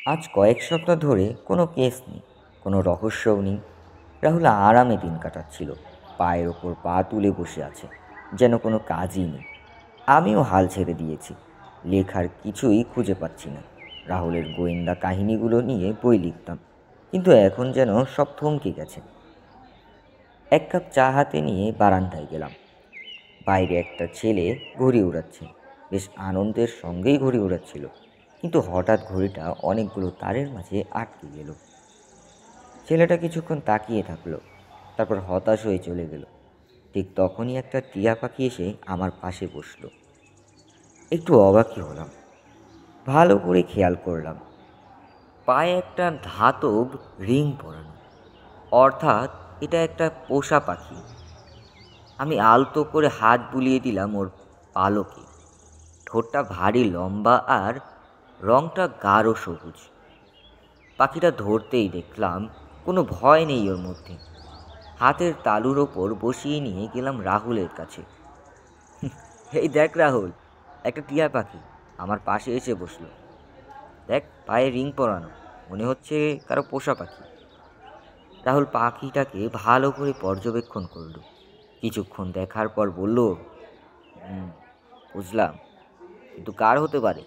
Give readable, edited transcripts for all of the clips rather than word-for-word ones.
আজ কয়েক সপ্তাহ ধরে কোনো কেস নেই, কোনো রহস্যও নেই। রাহুল আরামে দিন কাটাচ্ছিল, পায়ের ওপর পা তুলে বসে আছে, যেন কোনো কাজই নেই। আমিও হাল ছেড়ে দিয়েছি, লেখার কিছুই খুঁজে পাচ্ছি না। রাহুলের গোয়েন্দা কাহিনীগুলো নিয়ে বই লিখতাম, কিন্তু এখন যেন সব থমকে গেছে। এক কাপ চা হাতে নিয়ে বারান্দায় গেলাম। বাইরে একটা ছেলে ঘড়ি উড়াচ্ছে, বেশ আনন্দের সঙ্গেই ঘড়ি উড়াচ্ছিল, কিন্তু হঠাৎ ঘড়িটা অনেকগুলো তারের মাঝে আটকে গেল। ছেলেটা কিছুক্ষণ তাকিয়ে থাকলো, তারপর হতাশ হয়ে চলে গেল। ঠিক তখনই একটা টিয়া পাখি এসে আমার পাশে বসলো। একটু অবাকই হলাম, ভালো করে খেয়াল করলাম, পায়ে একটা ধাতব রিং পরানো, অর্থাৎ এটা একটা পোষা পাখি। আমি আলতো করে হাত বুলিয়ে দিলাম ওর পালকে। ঠোঁটটা ভারী লম্বা আর রংটা গাঢ় সবুজ। পাখিটা ধরতেই দেখলাম কোনো ভয় নেই ওর মধ্যে। হাতের তালুর ওপর বসিয়ে নিয়ে গেলাম রাহুলের কাছে। এই দেখ রাহুল, একটা টিয়া পাখি আমার পাশে এসে বসলো। দেখ, পায়ে রিং পরানো, মনে হচ্ছে কারো পোষা পাখি। রাহুল পাখিটাকে ভালো করে পর্যবেক্ষণ করলো। কিছুক্ষণ দেখার পর বলল, হুম, বুঝলাম, কিন্তু কার হতে পারে?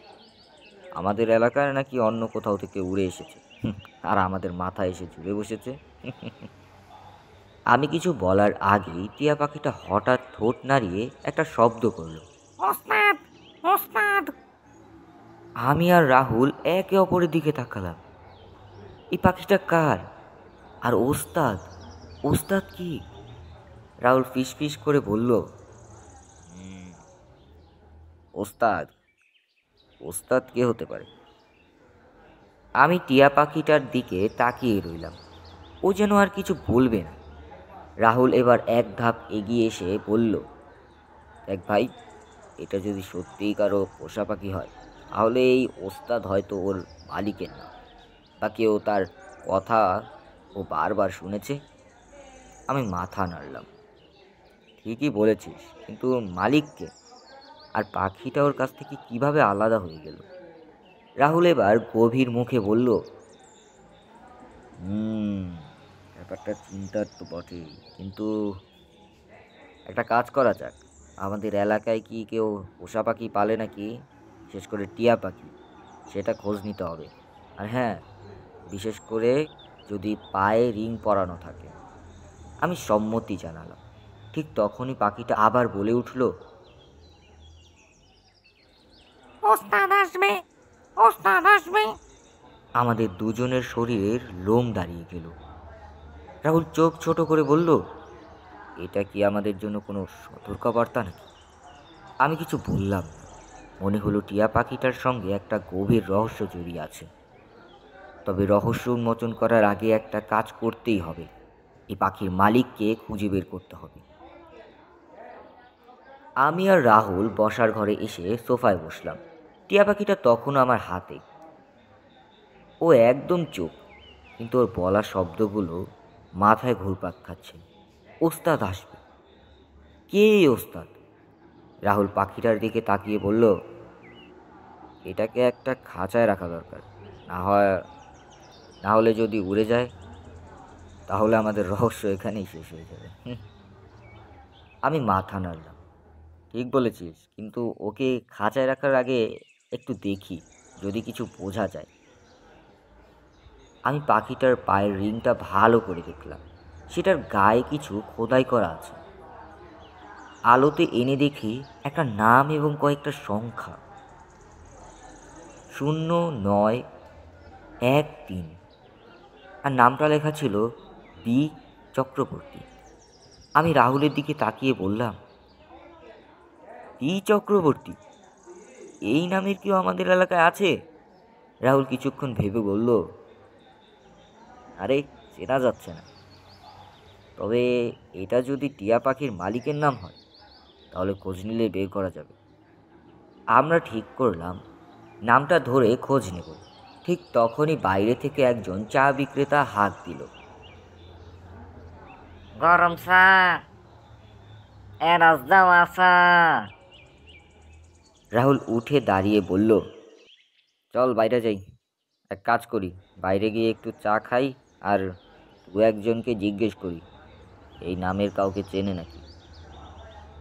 আমাদের এলাকায় নাকি অন্য কোথাও থেকে উড়ে এসেছে, আর আমাদের মাথায় এসে জুড়ে বসেছে। আমি কিছু বলার আগেই টিয়া পাখিটা হঠাৎ ঠোঁট নাড়িয়ে একটা শব্দ করলো, ওস্তাদ, ওস্তাদ। আমি আর রাহুল একে অপরের দিকে তাকালাম। এই পাখিটা কার? আর ওস্তাদ, ওস্তাদ কি? রাহুল ফিসফিস করে বলল, "হুম, ওস্তাদ, ওস্তাদ কে হতে পারে?" আমি টিয়া পাখিটার দিকে তাকিয়ে রইলাম। ও যেন আর কিছু বলবে না। রাহুল এবার এক ধাপ এগিয়ে এসে বলল, দেখ ভাই, এটা যদি সত্যিই কারো পোষা পাখি হয়, তাহলে এই ওস্তাদ হয়তো ওর মালিকের না, বা কেউ তার কথা ও বারবার শুনেছে। আমি মাথা নাড়লাম। ঠিকই বলেছিস, কিন্তু মালিককে? আর পাখিটা ওর কাছ থেকে কিভাবে আলাদা হয়ে গেল? রাহুল এবার গভীর মুখে বলল, হুম, ব্যাপারটা চিন্তার তো বটেই, কিন্তু একটা কাজ করা যাক। আমাদের এলাকায় কি কেউ পোষা পাখি পালে নাকি, বিশেষ করে টিয়া পাখি, সেটা খোঁজ নিতে হবে। আর হ্যাঁ, বিশেষ করে যদি পায়ে রিং পরানো থাকে। আমি সম্মতি জানালাম। ঠিক তখনই পাখিটা আবার বলে উঠল, ওস্তাদ আসবে, ওস্তাদ আসবে। আমাদের দুজনের শরীরের লোম দাঁড়িয়ে গেল। রাহুল চোখ ছোট করে বলল, এটা কি আমাদের জন্য কোনো সতর্কবার্তা নাকি? আমি কিছু বললাম না। মনে হলো টিয়া পাখিটার সঙ্গে একটা গভীর রহস্য জড়িয়ে আছে। তবে রহস্য উন্মোচন করার আগে একটা কাজ করতেই হবে। এই পাখির মালিককে খুঁজে বের করতে হবে। আমি আর রাহুল বসার ঘরে এসে সোফায় বসলাম। টিয়া পাখিটা তখনও আমার হাতে। ও একদম চুপ, কিন্তু ওর বলা শব্দগুলো মাথায় ঘুরপাক খাচ্ছে। ওস্তাদ আসবে। কে এই ওস্তাদ? রাহুল পাখিটার দিকে তাকিয়ে বলল, এটাকে একটা খাঁচায় রাখা দরকার। না হয়, না হলে যদি উড়ে যায়, তাহলে আমাদের রহস্য এখানেই শেষ হয়ে যাবে। আমি মাথা নাড়লাম। ঠিক বলেছিস, কিন্তু ওকে খাঁচায় রাখার আগে একটু দেখি, যদি কিছু বোঝা যায়। আমি পাখিটার পায়ের রিংটা ভালো করে দেখলাম। সেটার গায়ে কিছু খোদাই করা আছে। আলোতে এনে দেখি একটা নাম এবং কয়েকটা সংখ্যা, 0913। আর নামটা লেখা ছিল বি চক্রবর্তী। আমি রাহুলের দিকে তাকিয়ে বললাম, বি চক্রবর্তী? এই নামের কেউ আমাদের এলাকায় আছে? রাহুল কিছুক্ষণ ভেবে বলল, আরে, চেনা যাচ্ছে না। তবে এটা যদি টিয়া পাখির মালিকের নাম হয়, তাহলে খোঁজ নিলে বের করা যাবে। আমরা ঠিক করলাম নামটা ধরে খোঁজ নেব। ঠিক তখনই বাইরে থেকে একজন চা বিক্রেতা হাঁক দিল, গরম চা, এরাজ দেওয়া চা। রাহুল উঠে দাঁড়িয়ে বলল, চল বাইরে যাই, এক কাজ করি, বাইরে গিয়ে একটু চা খাই, আর দু একজনকে জিজ্ঞেস করি এই নামের কাউকে চেনে নাকি।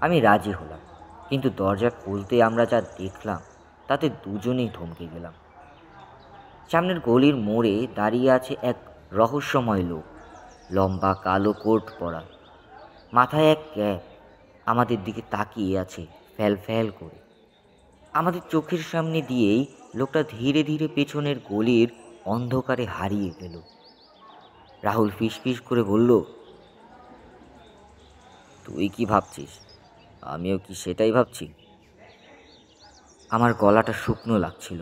আমি রাজি হলাম, কিন্তু দরজা খুলতে আমরা যা দেখলাম তাতে দুজনেই থমকে গেলাম। সামনের গলির মোড়ে দাঁড়িয়ে আছে এক রহস্যময় লোক, লম্বা কালো কোট পরা, মাথায় এক ক্যাপ, আমাদের দিকে তাকিয়ে আছে ফ্যাল ফ্যাল করে। আমাদের চোখের সামনে দিয়েই লোকটা ধীরে ধীরে পেছনের গলির অন্ধকারে হারিয়ে গেল। রাহুল ফিসফিস করে বলল, তুই কি ভাবছিস? আমিও কি সেটাই ভাবছি। আমার গলাটা শুকনো লাগছিল।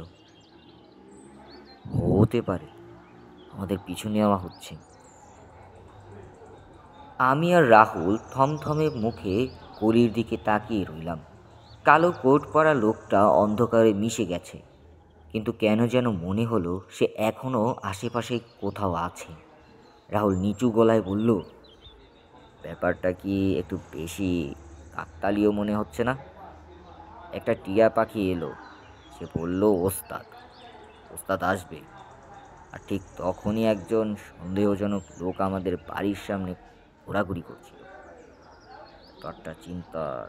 হতে পারে আমাদের পিছু নেওয়া হচ্ছে। আমি আর রাহুল থমথমে মুখে গলির দিকে তাকিয়ে রইলাম। কালো কোট পরা লোকটা অন্ধকারে মিশে গেছে, কিন্তু কেন যেন মনে হলো সে এখনও আশেপাশে কোথাও আছে। রাহুল নিচু গলায় বলল, ব্যাপারটা কি একটু বেশি কাকতালীয় মনে হচ্ছে না? একটা টিয়া পাখি এলো, সে বলল ওস্তাদ ওস্তাদ আসবে, আর ঠিক তখনই একজন সন্দেহজনক লোক আমাদের বাড়ির সামনে ঘোরাঘুরি করছিল। ব্যাপারটা চিন্তার।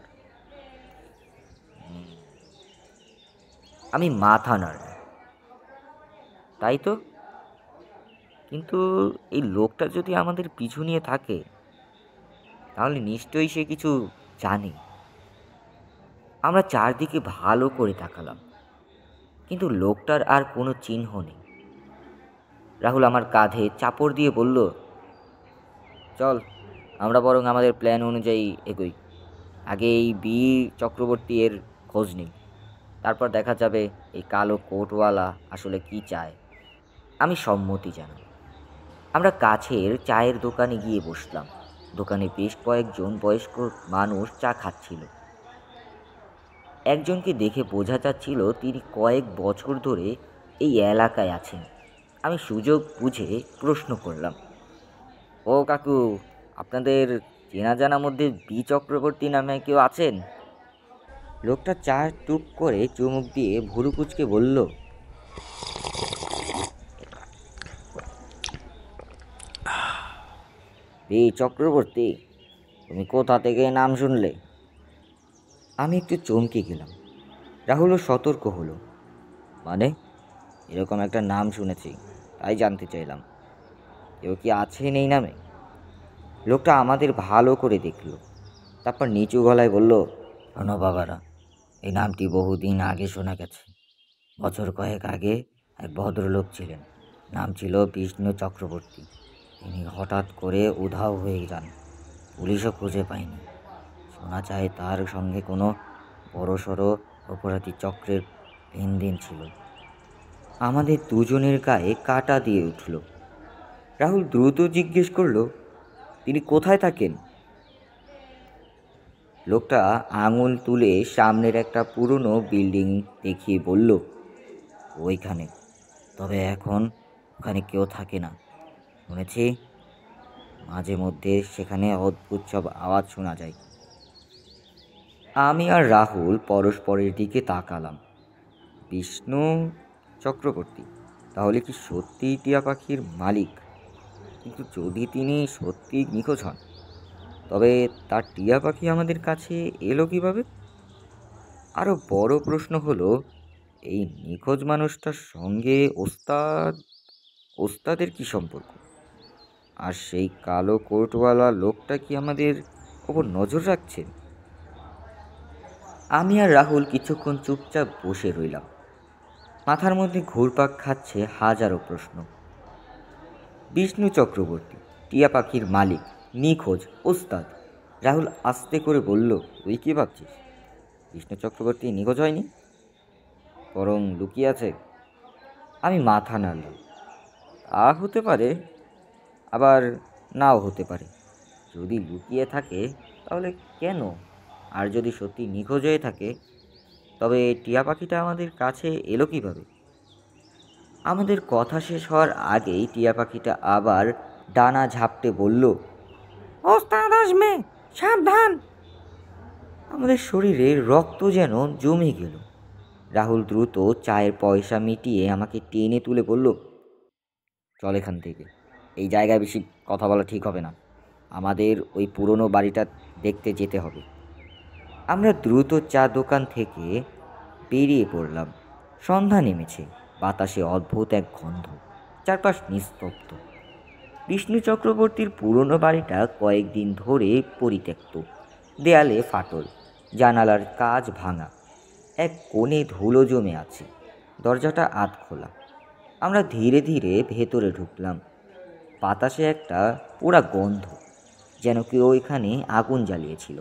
আমি মাথা নাড়লাম। তাই তো, কিন্তু এই লোকটা যদি আমাদের পিছু নিয়ে থাকে তাহলে নিশ্চয়ই সে কিছু জানে। আমরা চারদিকে ভালো করে তাকালাম, কিন্তু লোকটার আর কোনো চিহ্ন নেই। রাহুল আমার কাঁধে চাপড় দিয়ে বলল, চল আমরা বরং আমাদের প্ল্যান অনুযায়ী এগোই। আগে এই চক্রবর্তী এর খোঁজ নিই, তারপর দেখা যাবে এই কালো কোটওয়ালা আসলে কি চায়। আমি সম্মতি জানাই। আমরা কাছের চায়ের দোকানে গিয়ে বসলাম। দোকানে বেশ কয়েকজন বয়স্ক মানুষ চা খাচ্ছিল। একজনকে দেখে বোঝা যাচ্ছিল তিনি কয়েক বছর ধরে এই এলাকায় আছেন। আমি সুযোগ বুঝে প্রশ্ন করলাম, ও কাকু, আপনাদের চেনা জানার মধ্যে চক্রবর্তী নামে কেউ আছেন? লোকটা চা টুক করে চুমুক দিয়ে ভুরু কুচকে বলল, চক্রবর্তী, তুমি কোথা থেকে নাম শুনলে? আমি একটু চমকে গেলাম। রাহুলও সতর্ক হলো, মানে এরকম একটা নাম শুনেছি, তাই জানতে চাইলাম কেউ কি আছেন এই নামে। লোকটা আমাদের ভালো করে দেখল, তারপর নিচু গলায় বলল, শোনো বাবারা, এই নামটি বহুদিন আগে শোনা গেছে। বছর কয়েক আগে এক ভদ্রলোক ছিলেন, নাম ছিল বিষ্ণু চক্রবর্তী। তিনি হঠাৎ করে উধাও হয়ে যান, পুলিশও খুঁজে পায়নি। শোনা যায় তার সঙ্গে কোনো বড়সড় অপরাধী চক্রের লেনদেন ছিল। আমাদের দুজনের গায়ে কাঁটা দিয়ে উঠল। রাহুল দ্রুত জিজ্ঞেস করলো, তিনি কোথায় থাকেন? লোকটা আঙুল তুলে সামনের একটা পুরনো বিল্ডিং দেখিয়ে বলল, ওইখানে। তবে এখন ওখানে কেউ থাকে না। শুনেছি মাঝে মধ্যে সেখানে অদ্ভুত সব আওয়াজ শোনা যায়। আমি আর রাহুল পরস্পরের দিকে তাকালাম। বিষ্ণু চক্রবর্তী তাহলে কি সত্যিই টিয়া পাখির মালিক? কিন্তু যদি তিনি সত্যিই নিখোঁজ হন, তবে তার টিয়া পাখি আমাদের কাছে এলো কীভাবে? আরও বড় প্রশ্ন হলো, এই নিখোঁজ মানুষটার সঙ্গে ওস্তাদের কী সম্পর্ক? আর সেই কালো কোটওয়ালা লোকটা কি আমাদের ওপর নজর রাখছে? আমি আর রাহুল কিছুক্ষণ চুপচাপ বসে রইলাম। মাথার মধ্যে ঘুরপাক খাচ্ছে হাজারো প্রশ্ন। বিষ্ণু চক্রবর্তী, টিয়া পাখির মালিক, নিখোঁজ, ওস্তাদ। রাহুল আস্তে করে বলল, তুই কী ভাবছিস? বিষ্ণু চক্রবর্তী নিখোঁজ হয়নি, বরং লুকিয়ে আছে? আমি মাথা নাড়লাম। তা হতে পারে, আবার নাও হতে পারে। যদি লুকিয়ে থাকে তাহলে কেন? আর যদি সত্যি নিখোঁজ হয়ে থাকে, তবে টিয়া পাখিটা আমাদের কাছে এলো কীভাবে? আমাদের কথা শেষ হওয়ার আগেই টিয়া পাখিটা আবার ডানা ঝাপটে বলল, ওস্তাদ আসবে, সাবধান! আমাদের শরীরে রক্ত যেন জমে গেল। রাহুল দ্রুত চায়ের পয়সা মিটিয়ে আমাকে টেনে তুলে বলল, চল এখান থেকে, এই জায়গায় বেশি কথা বলা ঠিক হবে না। আমাদের ওই পুরনো বাড়িটা দেখতে যেতে হবে। আমরা দ্রুত চা দোকান থেকে বেরিয়ে পড়লাম। সন্ধ্যা নেমেছে, বাতাসে অদ্ভুত এক গন্ধ, চারপাশ নিস্তব্ধ। বিষ্ণু চক্রবর্তীর পুরনো বাড়িটা কয়েকদিন ধরে পরিত্যক্ত, দেয়ালে ফাটল, জানালার কাচ ভাঙা, এক কোণে ধুলো জমে আছে, দরজাটা আধ খোলা। আমরা ধীরে ধীরে ভেতরে ঢুকলাম। বাতাসে একটা পোড়া গন্ধ, যেন কেউ এখানে আগুন জ্বালিয়েছিল।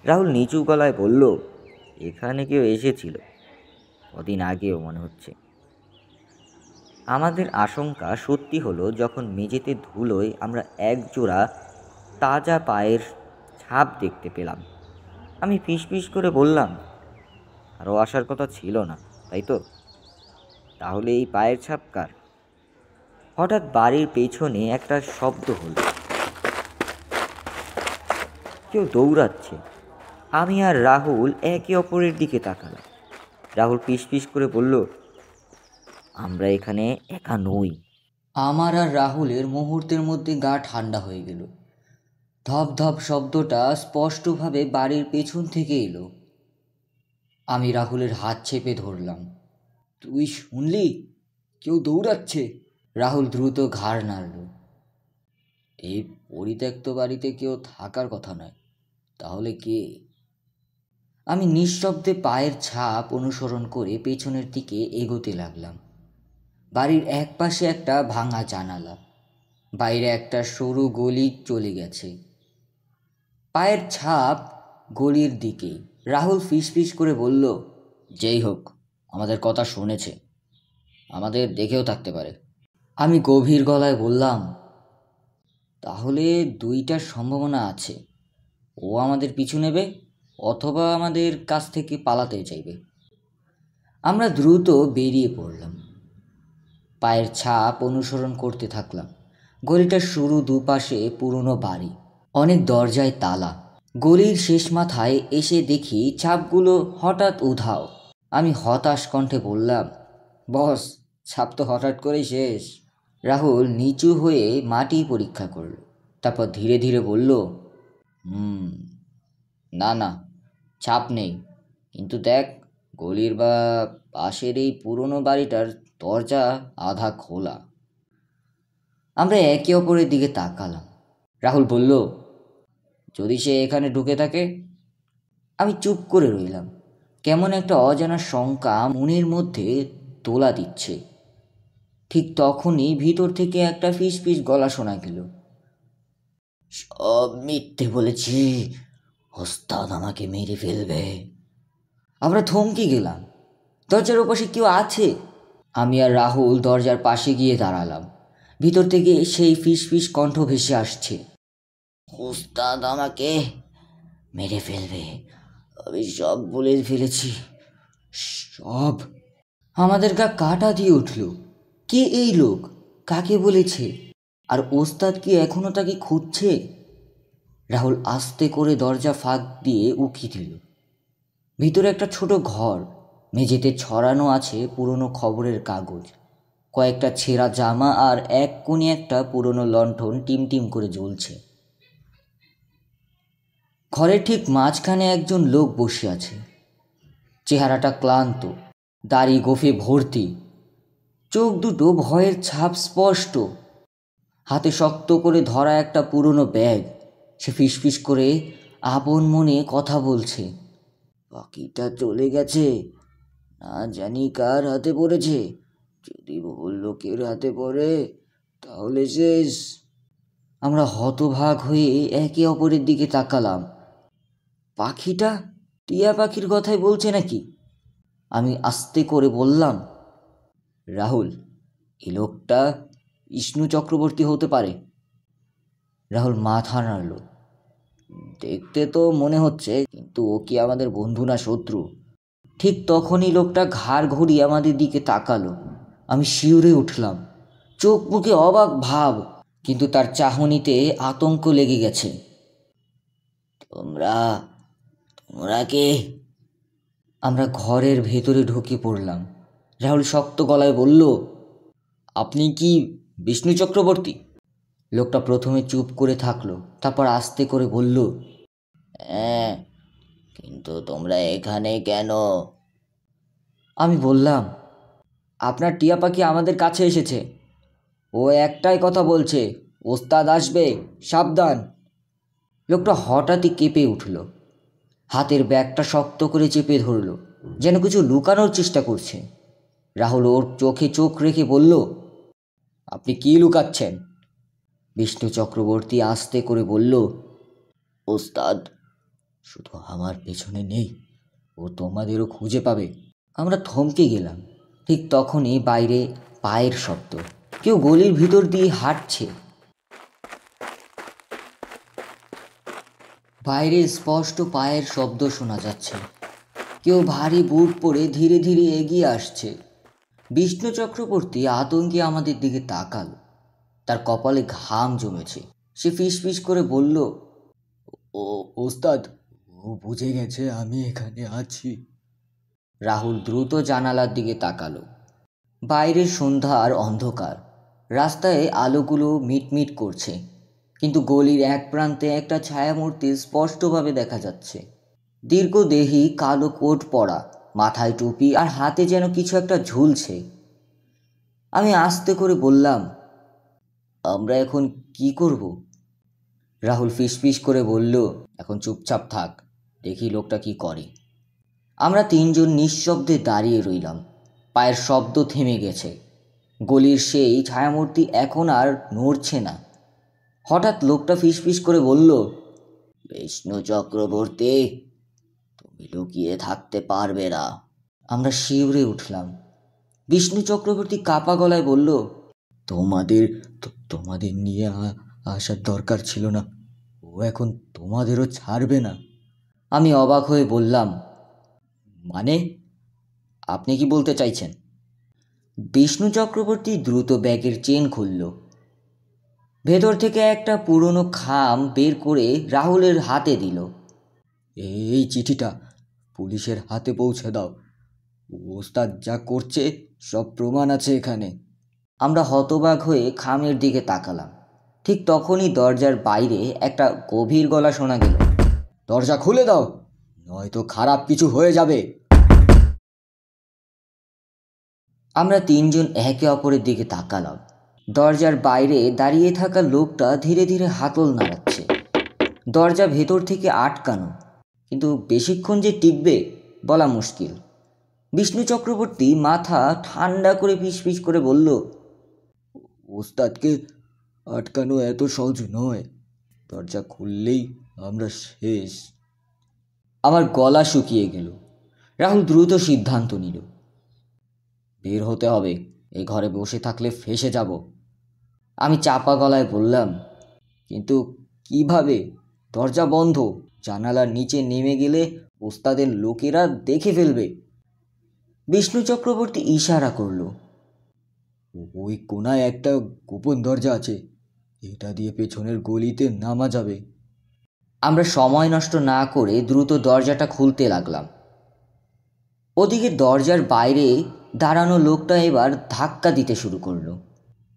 রাহুল নিচু গলায় বলল, এখানে কেউ এসেছিল, কদিন আগেও মনে হচ্ছে। আমাদের আশঙ্কা সত্যি হলো যখন মেঝেতে ধুলোয় আমরা একজোড়া তাজা পায়ের ছাপ দেখতে পেলাম। আমি ফিসফিস করে বললাম, আরও আসার কথা ছিল না, তাই তো? তাহলে এই পায়ের ছাপ কার? হঠাৎ বাড়ির পেছনে একটা শব্দ হলো, কেউ দৌড়াচ্ছে। আমি আর রাহুল একে অপরের দিকে তাকালাম। রাহুল ফিসফিস করে বলল, আমরা এখানে একা নই। আমার আর রাহুলের মুহূর্তের মধ্যে গা ঠান্ডা হয়ে গেল। ধপ ধপ শব্দটা স্পষ্টভাবে বাড়ির পেছন থেকে এলো। আমি রাহুলের হাত চেপে ধরলাম। তুই শুনলি? কেউ দৌড়াচ্ছে। রাহুল দ্রুত ঘাড় নাড়ল। এই পরিত্যক্ত বাড়িতে কেউ থাকার কথা নয়, তাহলে কে? আমি নিঃশব্দে পায়ের ছাপ অনুসরণ করে পেছনের দিকে এগোতে লাগলাম। বাড়ির এক পাশে একটা ভাঙা জানালা, বাইরে একটা সরু গলি চলে গেছে। পায়ের ছাপ গলির দিকে। রাহুল ফিসফিস করে বলল, যেই হোক আমাদের কথা শুনেছে, আমাদের দেখেও থাকতে পারে। আমি গভীর গলায় বললাম, তাহলে দুইটার সম্ভাবনা আছে, ও আমাদের পিছু নেবে অথবা আমাদের কাছ থেকে পালাতে চাইবে। আমরা দ্রুত বেরিয়ে পড়লাম, পায়ের ছাপ অনুসরণ করতে থাকলাম। গলিটার শুরু দুপাশে পুরনো বাড়ি, অনেক দরজায় তালা। গলির শেষ মাথায় এসে দেখি ছাপগুলো হঠাৎ উধাও। আমি হতাশ কণ্ঠে বললাম, বস, ছাপ তো হঠাৎ করেই শেষ। রাহুল নিচু হয়ে মাটি পরীক্ষা করল, তারপর ধীরে ধীরে বলল, না না, ছাপ নেই, কিন্তু দেখ, গলির বা পাশের এই পুরনো বাড়িটার দরজা আধা খোলা। আমরা একে অপরের দিকে তাকালাম। রাহুল বলল, যদি সে এখানে ঢুকে থাকে? আমি চুপ করে রইলাম। কেমন একটা অজানা শঙ্কা মনের মধ্যে দোলা দিচ্ছে। ঠিক তখনই ভিতর থেকে একটা ফিসফিস গলা শোনা গেল, সব মিথ্যে বলেছি, ওস্তাদ আমাকে মেরে ফেলবে। আমরা থমকে গেলাম। দরজার ওপাশে কেউ আছে? আমি আর রাহুল দরজার পাশে গিয়ে দাঁড়ালাম। ভিতর থেকে সেই ফিসফিস কণ্ঠ ভেসে আসছে, ওস্তাদ আমাকে মেরে ফেলবে, আমি সব বলে ফেলেছি, সব। আমাদের গা কাটা দিয়ে উঠল। কে এই লোক? কাকে বলেছে? আর ওস্তাদ কি এখনো তাকে খুঁজছে? রাহুল আস্তে করে দরজা ফাঁক দিয়ে উকি দিল। ভিতরে একটা ছোট ঘর, মেঝেতে ছড়ানো আছে পুরনো খবরের কাগজ, কয়েকটা ছেঁড়া জামা, আর এক কোণে একটা পুরনো লণ্ঠন টিমটিম করে জ্বলছে। ঘরের ঠিক মাঝখানে একজন লোক বসে আছে। চেহারাটা ক্লান্ত, দাড়ি গোফে ভর্তি, চোখ দুটো ভয়ের ছাপ স্পষ্ট। হাতে শক্ত করে ধরা একটা পুরনো ব্যাগ। সে ফিসফিস করে আপন মনে কথা বলছে, পাখিটা চলে গেছে, না জানি কার হাতে পড়েছে, যদি ভুল লোকের হাতে পড়ে তাহলে শেষ। আমরা হতভাগ হয়ে একে অপরের দিকে তাকালাম। পাখিটা টিয়া পাখির কথাই বলছে নাকি? আমি আস্তে করে বললাম, রাহুল, এই লোকটা বিষ্ণু চক্রবর্তী হতে পারে। রাহুল মাথা নাড়ল, দেখতে তো মনে হচ্ছে, কিন্তু ও কি আমাদের বন্ধু না শত্রু? ঠিক তখনই লোকটা ঘাড় ঘুরিয়ে আমাদের দিকে তাকালো। আমি শিউরে উঠলাম, চোখ মুখে অবাক ভাব, কিন্তু তার চাহনিতে আতঙ্ক লেগে গেছে। তোমরা তোমরা কে? আমরা ঘরের ভেতরে ঢুকে পড়লাম। রাহুল শক্ত গলায় বলল, আপনি কি বিষ্ণু চক্রবর্তী। লোকটা প্রথমে চুপ করে থাকলো, তারপর আস্তে করে বলল, হ্যাঁ, কিন্তু তোমরা এখানে কেন? আমি বললাম, আপনার টিয়া পাখি আমাদের কাছে এসেছে। ও একটাই কথা বলছে, ওস্তাদ আসবে, সাবধান। লোকটা হঠাৎই কেঁপে উঠল, হাতের ব্যাগটা শক্ত করে চেপে ধরল, যেন কিছু লুকানোর চেষ্টা করছে। রাহুল ওর চোখে চোখ রেখে বলল, আপনি কি লুকাচ্ছেন? বিষ্ণু চক্রবর্তী আস্তে করে বলল, ওস্তাদ শুধু আমার পেছনে নেই, ও তোমাদেরও খুঁজে পাবে। আমরা থমকে গেলাম। ঠিক তখনই বাইরে পায়ের শব্দ, কেউ গলির ভিতর দিয়ে হাঁটছে। বাইরে স্পষ্ট পায়ের শব্দ শোনা যাচ্ছে। কেউ ভারী বুট পরে ধীরে ধীরে এগিয়ে আসছে। বিষ্ণু চক্রবর্তী আতঙ্কে আমাদের দিকে তাকালো। তার কপালে ঘাম জমেছে। সে ফিসফিস করে বলল, ও ওস্তাদ, ও বুঝে গেছে আমি এখানে আছি। রাহুল দ্রুত জানালার দিকে তাকালো। বাইরের সন্ধ্যা আর অন্ধকার, রাস্তায় আলোগুলো মিটমিট করছে, কিন্তু গলির এক প্রান্তে একটা ছায়ামূর্তি স্পষ্টভাবে দেখা যাচ্ছে। দীর্ঘদেহী, কালো কোট পরা, মাথায় টুপি আর হাতে যেন কিছু একটা ঝুলছে। আমি আস্তে করে বললাম, আমরা এখন কি করব? রাহুল ফিসফিস করে বলল, এখন চুপচাপ থাক, দেখি লোকটা কি করে। আমরা তিনজন নিঃশব্দে দাঁড়িয়ে রইলাম। পায়ের শব্দ থেমে গেছে। গলির সেই ছায়ামূর্তি এখন আর নড়ছে না। হঠাৎ লোকটা ফিসফিস করে বলল, বিষ্ণু চক্রবর্তী, তুমি লুকিয়ে থাকতে পারবে না। আমরা শিউরে উঠলাম। বিষ্ণু চক্রবর্তী কাপা গলায় বলল, তোমাদের তোমাদের নিয়ে আসার দরকার ছিল না, ও এখন তোমাদেরও ছাড়বে না। আমি অবাক হয়ে বললাম, মানে আপনি কি বলতে চাইছেন? বিষ্ণু চক্রবর্তী দ্রুত ব্যাগের চেন খুলল। ভেতর থেকে একটা পুরনো খাম বের করে রাহুলের হাতে দিল। এই চিঠিটা পুলিশের হাতে পৌঁছে দাও, ওস্তাদ যা করছে সব প্রমাণ আছে এখানে। আমরা হতবাক হয়ে খামের দিকে তাকালাম। ঠিক তখনই দরজার বাইরে একটা গভীর গলা শোনা গেল, দরজা খুলে দাও, নয়তো খারাপ কিছু হয়ে যাবে। আমরা তিনজন একে অপরের দিকে তাকালাম। দরজার বাইরে দাঁড়িয়ে থাকা লোকটা ধীরে ধীরে হাতল নাড়াচ্ছে। দরজা ভেতর থেকে আটকানো, কিন্তু বেশিক্ষণ যে টিকবে বলা মুশকিল। বিষ্ণু চক্রবর্তী মাথা ঠান্ডা করে ফিসফিস করে বলল, ওস্তাদকে আটকানো এত সহজ নয়, দরজা খুললেই আমরা শেষ। আমার গলা শুকিয়ে গেল। রাহুল দ্রুত সিদ্ধান্ত নিল, বের হতে হবে, এই ঘরে বসে থাকলে ফেঁসে যাব। আমি চাপা গলায় বললাম, কিন্তু কিভাবে? দরজা বন্ধ, জানালার নিচে নেমে গেলে ওস্তাদের লোকেরা দেখে ফেলবে। বিষ্ণু চক্রবর্তী ইশারা করল, ওই কোনায় একটা গোপন দরজা আছে, এটা দিয়ে পেছনের গলিতে নামা যাবে। আমরা সময় নষ্ট না করে দ্রুত দরজাটা খুলতে লাগলাম। ওদিকে দরজার বাইরে দাঁড়ানো লোকটা এবার ধাক্কা দিতে শুরু করলো।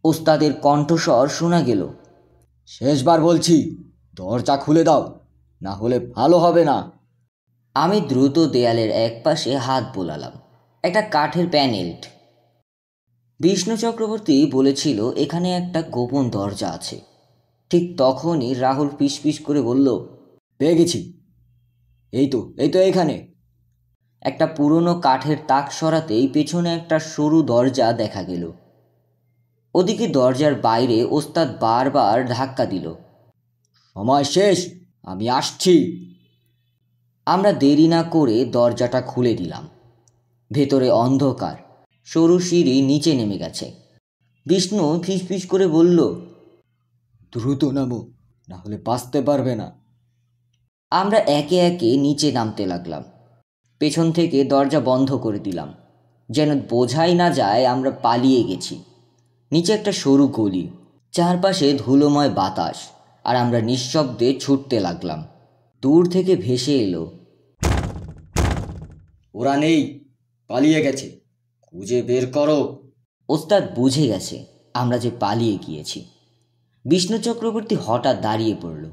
ওস্তাদের কণ্ঠস্বর শোনা গেল, শেষবার বলছি, দরজা খুলে দাও, না হলে ভালো হবে না। আমি দ্রুত দেয়ালের এক পাশে হাত বোলালাম, একটা কাঠের প্যানেল। বিষ্ণু চক্রবর্তী বলেছিল এখানে একটা গোপন দরজা আছে। ঠিক তখনই রাহুল পিসপিস করে বলল, পেয়ে গেছি, এই তো এখানে। একটা পুরনো কাঠের তাক সরাতেই পেছনে একটা সরু দরজা দেখা গেল। ওদিকে দরজার বাইরে ওস্তাদ বারবার ধাক্কা দিল, সময় শেষ, আমি আসছি। আমরা দেরি না করে দরজাটা খুলে দিলাম। ভেতরে অন্ধকার, সরু সিঁড়ি নিচে নেমে গেছে। বিষ্ণু ফিসফিস করে বলল, দ্রুত নামো, না হলে বাঁচতে পারবে না। আমরা একে একে নিচে নামতে লাগলাম। পেছন থেকে দরজা বন্ধ করে দিলাম, যেন বোঝাই না যায় আমরা পালিয়ে গেছি। নিচে একটা সরু গলি, চারপাশে ধুলোময় বাতাস, আর আমরা নিঃশব্দে ছুটতে লাগলাম। দূর থেকে ভেসে এলো, ওরা নেই, পালিয়ে গেছে, খুঁজে বের করো। ওস্তাদ বুঝে গেছে আমরা যে পালিয়ে গিয়েছি। বিষ্ণু চক্রবর্তী হঠাৎ দাঁড়িয়ে পড়ল।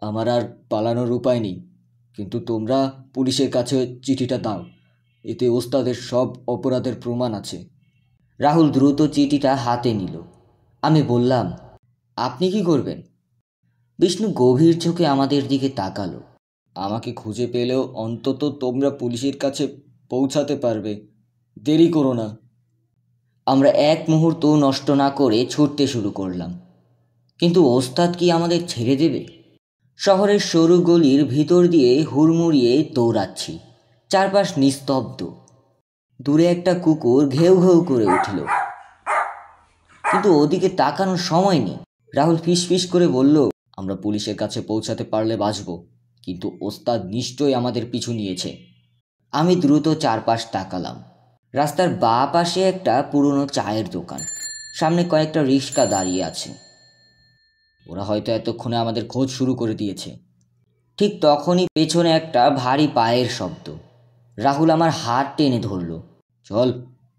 আমার আর পালানোর উপায় নেই, কিন্তু তোমরা পুলিশের কাছে চিঠিটা দাও, এতে ওস্তাদের সব অপরাধের প্রমাণ আছে। রাহুল দ্রুত চিঠিটা হাতে নিল। আমি বললাম, আপনি কি করবেন? বিষ্ণু গভীর চোখে আমাদের দিকে তাকালো। আমাকে খুঁজে পেলেও অন্তত তোমরা পুলিশের কাছে পৌঁছাতে পারবে, দেরি করো না। আমরা এক মুহূর্ত নষ্ট না করে ছুটতে শুরু করলাম। কিন্তু ওস্তাদ কি আমাদের ছেড়ে দেবে? শহরের সরু গলির ভিতর দিয়ে হুড়মুড়িয়ে দৌড়াচ্ছি। চারপাশ নিস্তব্ধ। দূরে একটা কুকুর ঘেউ ঘেউ করে উঠল, কিন্তু ওদিকে তাকানোর সময় নেই। রাহুল ফিসফিস করে বলল, আমরা পুলিশের কাছে পৌঁছাতে পারলে বাঁচব, কিন্তু ওস্তাদ নিশ্চয়ই আমাদের পিছু নিয়েছে। আমি দ্রুত চারপাশ তাকালাম। রাস্তার বাঁ পাশে একটা পুরনো চায়ের দোকান, সামনে কয়েকটা রিক্সা দাঁড়িয়ে আছে। ওরা হয়তো এতক্ষণে আমাদের খোঁজ শুরু করে দিয়েছে। ঠিক তখনই পেছনে একটা ভারী পায়ের শব্দ। রাহুল আমার হাত টেনে ধরল। চল,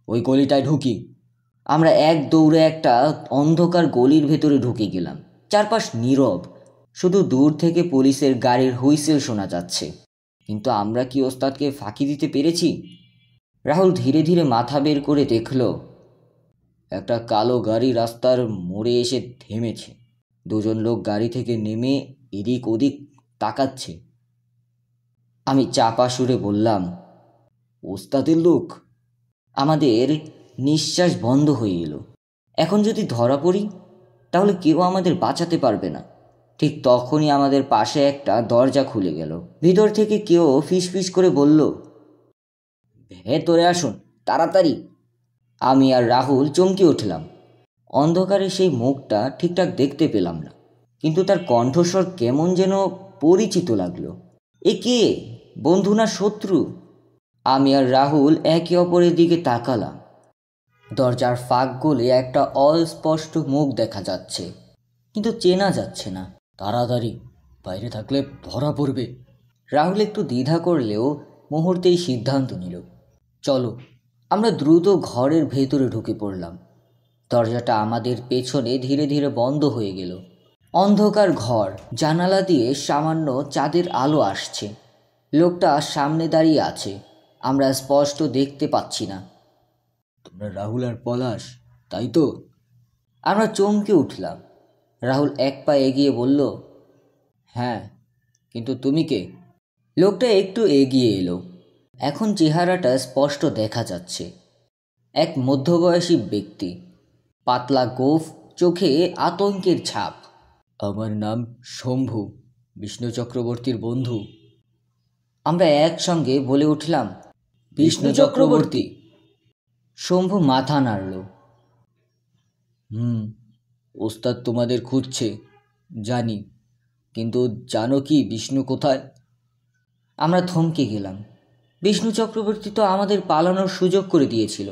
ওই গলিটায় ঢুকি। আমরা এক দৌড়ে একটা অন্ধকার গলির ভেতরে ঢুকে গেলাম। চারপাশ নীরব, শুধু দূর থেকে পুলিশের গাড়ির হুইসেল শোনা যাচ্ছে। কিন্তু আমরা কি ওস্তাদকে ফাঁকি দিতে পেরেছি? রাহুল ধীরে ধীরে মাথা বের করে দেখল, একটা কালো গাড়ি রাস্তার মোড়ে এসে থেমেছে। দুজন লোক গাড়ি থেকে নেমে এদিক ওদিক তাকাচ্ছে। আমি চাপা সুরে বললাম, ওস্তাদের লোক। আমাদের নিঃশ্বাস বন্ধ হয়ে এলো। এখন যদি ধরা পড়ি তাহলে কেউ আমাদের বাঁচাতে পারবে না। ঠিক তখনই আমাদের পাশে একটা দরজা খুলে গেল। ভিতর থেকে কেউ ফিসফিস করে বলল, ভেতরে আসুন, তাড়াতাড়ি। আমি আর রাহুল চমকে উঠলাম। অন্ধকারে সেই মুখটা ঠিকঠাক দেখতে পেলাম না, কিন্তু তার কণ্ঠস্বর কেমন যেন পরিচিত লাগলো। এ কে, বন্ধু না শত্রু? আমি আর রাহুল একে অপরের দিকে তাকালাম। দরজার ফাঁক গলে একটা অস্পষ্ট মুখ দেখা যাচ্ছে, কিন্তু চেনা যাচ্ছে না। তাড়াতাড়ি, বাইরে থাকলে ধরা পড়বে। রাহুল একটু দ্বিধা করলেও মুহূর্তেই সিদ্ধান্ত নিল, চলো। আমরা দ্রুত ঘরের ভেতরে ঢুকে পড়লাম। দরজাটা আমাদের পেছনে ধীরে ধীরে বন্ধ হয়ে গেল। অন্ধকার ঘর, জানালা দিয়ে সামান্য চাঁদের আলো আসছে। লোকটা সামনে দাঁড়িয়ে আছে, আমরা স্পষ্ট দেখতে পাচ্ছি না। তোমরা রাহুল আর পলাশ, তাই তো? আমরা চমকে উঠলাম। রাহুল এক পা এগিয়ে বলল, হ্যাঁ, কিন্তু তুমি কে? লোকটা একটু এগিয়ে এলো। এখন চেহারাটা স্পষ্ট দেখা যাচ্ছে। এক মধ্যবয়সী ব্যক্তি, পাতলা গোঁফ, চোখে আতঙ্কের ছাপ। আমার নাম শম্ভু, বিষ্ণু চক্রবর্তীর বন্ধু। আমরা একসঙ্গে বলে উঠলাম, বিষ্ণু চক্রবর্তী। শম্ভু মাথা নাড়ল। ওস্তাদ তোমাদের খুঁজছে, জানি, কিন্তু জানো কি বিষ্ণু কোথায়? আমরা থমকে গেলাম। বিষ্ণু চক্রবর্তী তো আমাদের পালানোর সুযোগ করে দিয়েছিল,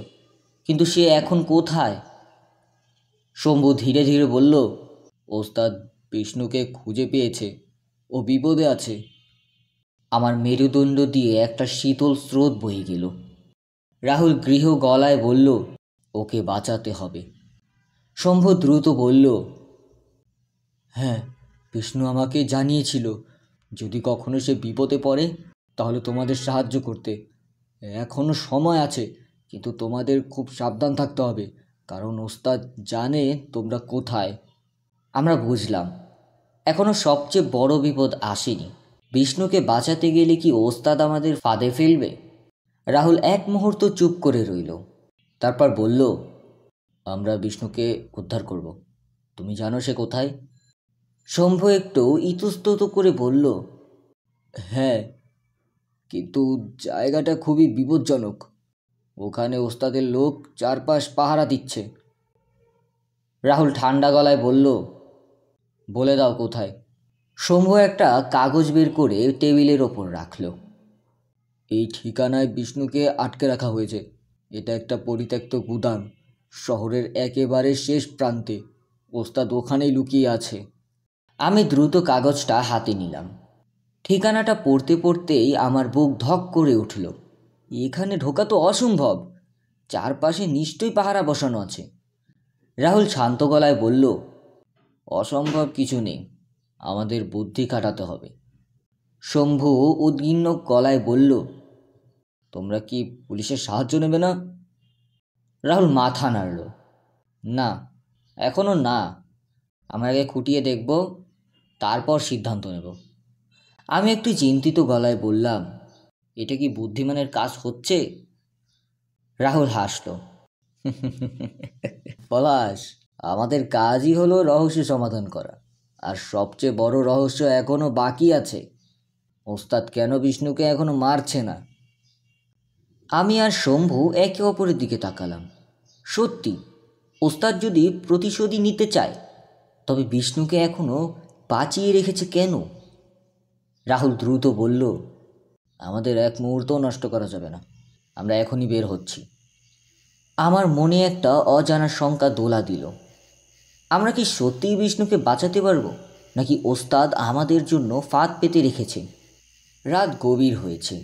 কিন্তু সে এখন কোথায়? শম্ভু ধীরে ধীরে বলল, ওস্তাদ বিষ্ণুকে খুঁজে পেয়েছে, ও বিপদে আছে। আমার মেরুদণ্ড দিয়ে একটা শীতল স্রোত বয়ে গেল। রাহুল গৃহ গলায় বলল, ওকে বাঁচাতে হবে। শম্ভু দ্রুত বলল, হ্যাঁ, বিষ্ণু আমাকে জানিয়েছিল যদি কখনো সে বিপদে পড়ে তাহলে তোমাদের সাহায্য করতে। এখনও সময় আছে, কিন্তু তোমাদের খুব সাবধান থাকতে হবে, কারণ ওস্তাদ জানে তোমরা কোথায়। আমরা বুঝলাম, এখনও সবচেয়ে বড় বিপদ আসেনি। বিষ্ণুকে বাঁচাতে গেলে কি ওস্তাদ আমাদের ফাঁদে ফেলবে? রাহুল এক মুহূর্ত চুপ করে রইল, তারপর বলল, আমরা বিষ্ণুকে উদ্ধার করব। তুমি জানো সে কোথায়? শম্ভু একটু ইতস্তত করে বলল, হ্যাঁ, কিন্তু জায়গাটা খুবই বিপজ্জনক। ওখানে ওস্তাদের লোক চারপাশ পাহারা দিচ্ছে। রাহুল ঠান্ডা গলায় বলল, বলে দাও কোথায়। শম্ভু একটা কাগজ বের করে টেবিলের ওপর রাখল। এই ঠিকানায় বিষ্ণুকে আটকে রাখা হয়েছে। এটা একটা পরিত্যক্ত গুদাম, শহরের একেবারে শেষ প্রান্তে। ওস্তাদ ওখানেই লুকিয়ে আছে। আমি দ্রুত কাগজটা হাতে নিলাম। ঠিকানাটা পড়তে পড়তেই আমার বুক ধক করে উঠল। এখানে ঢোকা তো অসম্ভব, চারপাশে নিশ্চয়ই পাহারা বসানো আছে। রাহুল শান্ত গলায় বলল, অসম্ভব কিছু নেই, আমাদের বুদ্ধি খাটাতে হবে। শম্ভু উদ্বিগ্ন গলায় বলল, তোমরা কি পুলিশের সাহায্য নেবে না? রাহুল মাথা নাড়ল, না, এখনও না, আমরা আগে খুঁটিয়ে দেখব, তারপর সিদ্ধান্ত নেব। আমি একটু চিন্তিত গলায় বললাম, এটা কি বুদ্ধিমানের কাজ হচ্ছে? রাহুল হাসল, পলাশ, আমাদের কাজই হলো রহস্য সমাধান করা, আর সবচেয়ে বড় রহস্য এখনো বাকি আছে। ওস্তাদ কেন বিষ্ণুকে এখনো মারছে না? আমি আর শম্ভু একে অপরের দিকে তাকালাম। সত্যি, ওস্তাদ যদি প্রতিশোধই নিতে চায়, তবে বিষ্ণুকে এখনো বাঁচিয়ে রেখেছে কেন? রাহুল দ্রুত বলল, আমাদের এক মুহূর্তও নষ্ট করা যাবে না, আমরা এখনই বের হচ্ছি। আমার মনে একটা অজানা শঙ্কা দোলা দিল। আমরা কি সত্যিই বিষ্ণুকে বাঁচাতে পারবো, নাকি ওস্তাদ আমাদের জন্য ফাঁদ পেতে রেখেছে? রাত গভীর হয়েছে।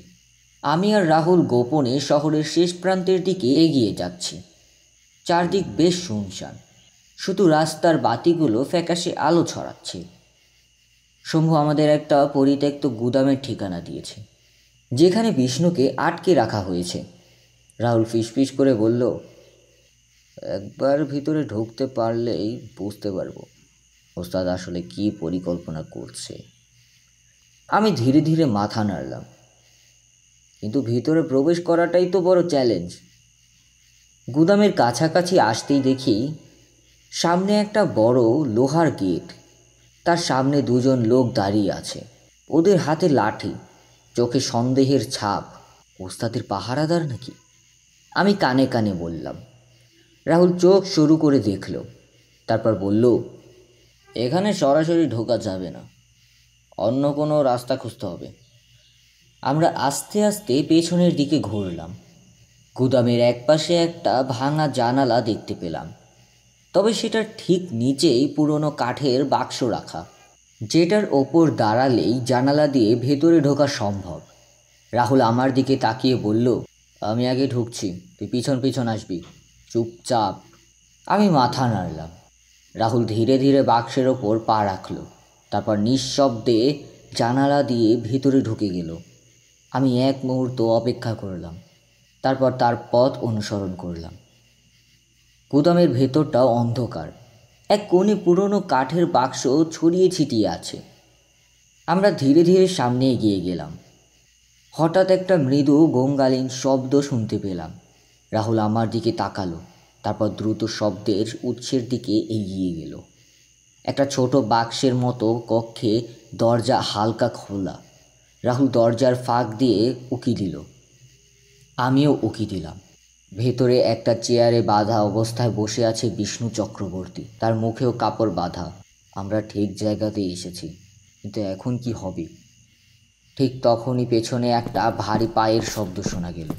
আমি আর রাহুল গোপনে শহরের শেষ প্রান্তের দিকে এগিয়ে যাচ্ছি। চারদিক বেশ শুনশান, শুধু রাস্তার বাতিগুলো ফ্যাকাশে আলো ছড়াচ্ছে। শম্ভু আমাদের একটা পরিত্যক্ত গুদামের ঠিকানা দিয়েছে, যেখানে বিষ্ণুকে আটকে রাখা হয়েছে। রাহুল ফিসফিস করে বলল, একবার ভিতরে ঢুকতে পারলেই বুঝতে পারবো ওস্তাদ আসলে কি পরিকল্পনা করছে। আমি ধীরে ধীরে মাথা নাড়লাম, কিন্তু ভিতরে প্রবেশ করাটাই তো বড় চ্যালেঞ্জ। গুদামের কাছাকাছি আসতেই দেখি সামনে একটা বড় লোহার গেট। তার সামনে দুজন লোক দাঁড়িয়ে আছে, ওদের হাতে লাঠি, চোখে সন্দেহের ছাপ। ওস্তাদের পাহারাদার নাকি? আমি কানে কানে বললাম। রাহুল চোখ শুরু করে দেখল, তারপর বলল, এখানে সরাসরি ঢোকা যাবে না, অন্য কোনো রাস্তা খুঁজতে হবে। আমরা আস্তে আস্তে পেছনের দিকে ঘুরলাম। গুদামের একপাশে একটা ভাঙা জানালা দেখতে পেলাম, তবে সেটার ঠিক নিচেই পুরনো কাঠের বাক্স রাখা, যেটার ওপর দাঁড়ালেই জানালা দিয়ে ভেতরে ঢোকা সম্ভব। রাহুল আমার দিকে তাকিয়ে বলল, আমি আগে ঢুকছি, তুই পিছন পিছন আসবি, চুপচাপ। আমি মাথা নাড়লাম। রাহুল ধীরে ধীরে বাক্সের ওপর পা রাখল, তারপর নিঃশব্দে জানালা দিয়ে ভেতরে ঢুকে গেল। আমি এক মুহূর্ত অপেক্ষা করলাম, তারপর তার পথ অনুসরণ করলাম। গুদামের ভেতরটাও অন্ধকার, এক কোণে পুরনো কাঠের বাক্স ছড়িয়ে ছিটিয়ে আছে। আমরা ধীরে ধীরে সামনে এগিয়ে গেলাম। হঠাৎ একটা মৃদু গঙ্গালীন শব্দ শুনতে পেলাম। রাহুল আমার দিকে তাকালো, তারপর দ্রুত শব্দের উৎসের দিকে এগিয়ে গেল। একটা ছোট বাক্সের মতো কক্ষে, দরজা হালকা খোলা। রাহুল দরজার ফাঁক দিয়ে উকি দিল, আমিও উকি দিলাম। ভেতরে একটা চেয়ারে বাঁধা অবস্থায় বসে আছে বিষ্ণু চক্রবর্তী, তার মুখেও কাপড় বাঁধা। আমরা ঠিক জায়গাতেই এসেছি, কিন্তু এখন কি হবে? ঠিক তখনই পেছনে একটা ভারী পায়ের শব্দ শোনা গেল।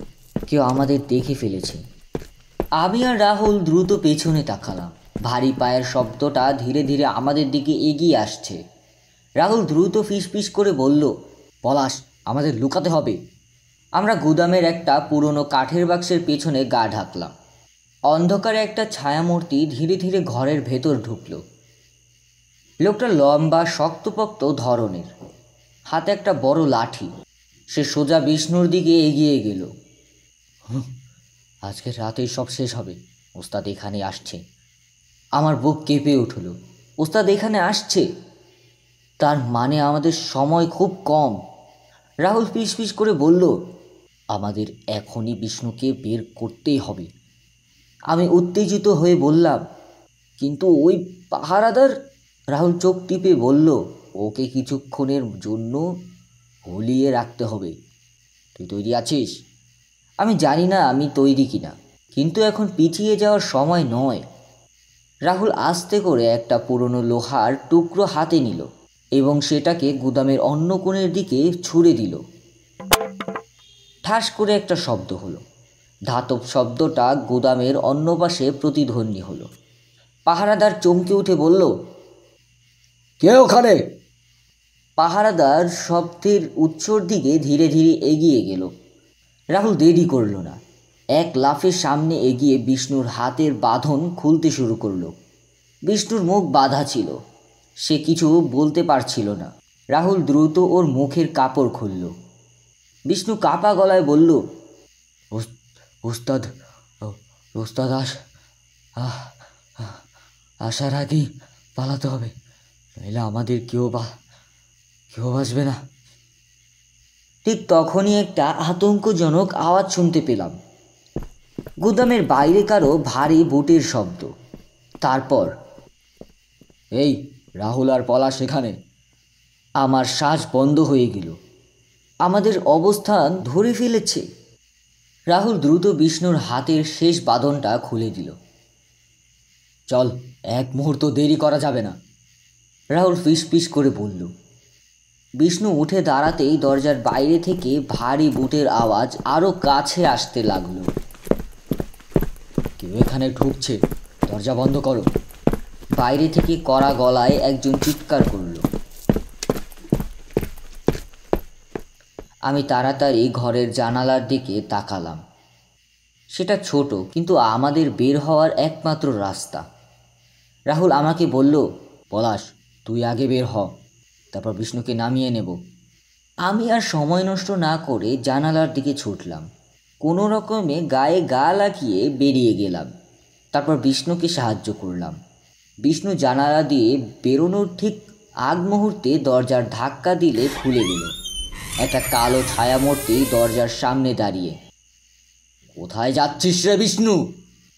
কেউ আমাদের দেখে ফেলেছে। আমি আর রাহুল দ্রুত পেছনে তাকালাম। ভারী পায়ের শব্দটা ধীরে ধীরে আমাদের দিকে এগিয়ে আসছে। রাহুল দ্রুত ফিসফিস করে বলল, পলাশ, আমাদের লুকাতে হবে। আমরা গুদামের একটা পুরনো কাঠের বাক্সের পেছনে গা ঢাকলাম। অন্ধকারে একটা ছায়ামূর্তি ধীরে ধীরে ঘরের ভেতর ঢুকল। লোকটা লম্বা, শক্তপোক্ত ধরনের, হাতে একটা বড় লাঠি। সে সোজা বিষ্ণুর দিকে এগিয়ে গেল। আজকের রাতেই সব শেষ হবে, ওস্তাদ এখানে আসছে। আমার বুক কেঁপে উঠল। ওস্তাদ এখানে আসছে, তার মানে আমাদের সময় খুব কম। রাহুল ফিসফিস করে বলল, আমাদের এখনই বিষ্ণুকে বের করতেই হবে। আমি উত্তেজিত হয়ে বললাম, কিন্তু ওই পাহারাদার? রাহুল চোখ টিপে বলল, ওকে কিছুক্ষণের জন্য ভুলিয়ে রাখতে হবে। তুই তৈরি আছিস? আমি জানি না আমি তৈরি কিনা, কিন্তু এখন পিছিয়ে যাওয়ার সময় নয়। রাহুল আস্তে করে একটা পুরনো লোহার টুকরো হাতে নিল এবং সেটাকে গুদামের অন্য কোণের দিকে ছুঁড়ে দিল। ঠাস করে একটা শব্দ হলো। ধাতব শব্দটা গুদামের অন্য পাশে প্রতিধ্বনি হলো। পাহারাদার চমকে উঠে বলল, কে ওখানে? পাহারাদার শব্দের উৎসর দিকে ধীরে ধীরে এগিয়ে গেল। রাহুল দেরি করল না, এক লাফে সামনে এগিয়ে বিষ্ণুর হাতের বাঁধন খুলতে শুরু করলো। বিষ্ণুর মুখ বাঁধা ছিল, সে কিছু বলতে পারছিল না। রাহুল দ্রুত ওর মুখের কাপড় খুলল। বিষ্ণু কাপা গলায় বলল, ওস্তাদ ওস্তাদ আসার আগেই পালাতে হবে, নইলে আমাদের কেউ বাঁচবে না। ঠিক তখনই একটা আতঙ্কজনক আওয়াজ শুনতে পেলাম। গুদামের বাইরে কারো ভারী বুটের শব্দ। তারপর, এই রাহুল আর পলাশ সেখানে। আমার শ্বাস বন্ধ হয়ে গেল। আমাদের অবস্থান ধরে ফেলেছে। রাহুল দ্রুত বিষ্ণুর হাতের শেষ বাঁধনটা খুলে দিল। চল, এক মুহূর্ত দেরি করা যাবে না, রাহুল ফিসফিস করে বলল। বিষ্ণু উঠে দাঁড়াতেই দরজার বাইরে থেকে ভারী বুটের আওয়াজ আরও কাছে আসতে লাগলো। কেউ এখানে ঢুকছে, দরজা বন্ধ করো। বাইরে থেকে কড়া গলায় একজন চিৎকার করল। আমি তাড়াতাড়ি ঘরের জানালার দিকে তাকালাম। সেটা ছোট, কিন্তু আমাদের বের হওয়ার একমাত্র রাস্তা। রাহুল আমাকে বলল, পলাশ, তুই আগে বের হ, তারপর বিষ্ণুকে নামিয়ে নেব। আমি আর সময় নষ্ট না করে জানালার দিকে ছুটলাম। কোনো রকমে গায়ে গা লাগিয়ে বেরিয়ে গেলাম। তারপর বিষ্ণুকে সাহায্য করলাম। বিষ্ণু জানালা দিয়ে বেরোনোর ঠিক আগ মুহূর্তে দরজার ধাক্কা দিলে খুলে গেল। একটা কালো ছায়ামূর্তি দরজার সামনে দাঁড়িয়ে। কোথায় যাচ্ছিস রে বিষ্ণু?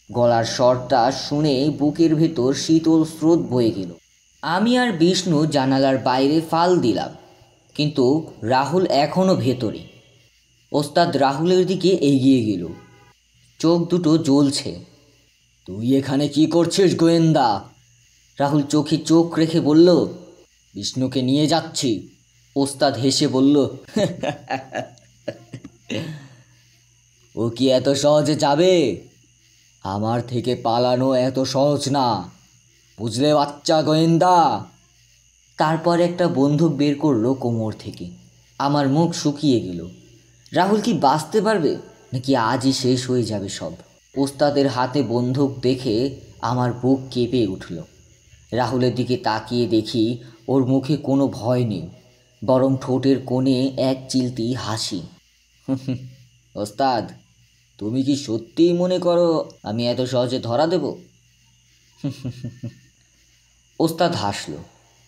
গলার স্বরটা শুনে বুকের ভেতর শীতল স্রোত বয়ে গেল। আমি আর বিষ্ণু জানালার বাইরে ফাল দিলাম, কিন্তু রাহুল এখনও ভেতরে। ওস্তাদ রাহুলের দিকে এগিয়ে গেল। চোখ দুটো জ্বলছে। তুই এখানে কি করছিস গোয়েন্দা? রাহুল চোখে চোখ রেখে বলল, বিষ্ণুকে নিয়ে যাচ্ছি। ওস্তাদ হেসে বলল, ও কি এত সহজে যাবে? আমার থেকে পালানো এত সহজ না, বুঝলে বাচ্চা গোয়েন্দা? তারপর একটা বন্দুক বের করলো কোমর থেকে। আমার মুখ শুকিয়ে গেল। রাহুল কি বাঁচতে পারবে, নাকি আজই শেষ হয়ে যাবে সব? ওস্তাদের হাতে বন্দুক দেখে আমার বুক কেঁপে উঠল। রাহুলের দিকে তাকিয়ে দেখি ওর মুখে কোনো ভয় নেই, বরং ঠোঁটের কোণে এক চিলতি হাসি। ওস্তাদ, তুমি কি সত্যিই মনে করো আমি এত সহজে ধরা দেব? ওস্তাদ হাসল,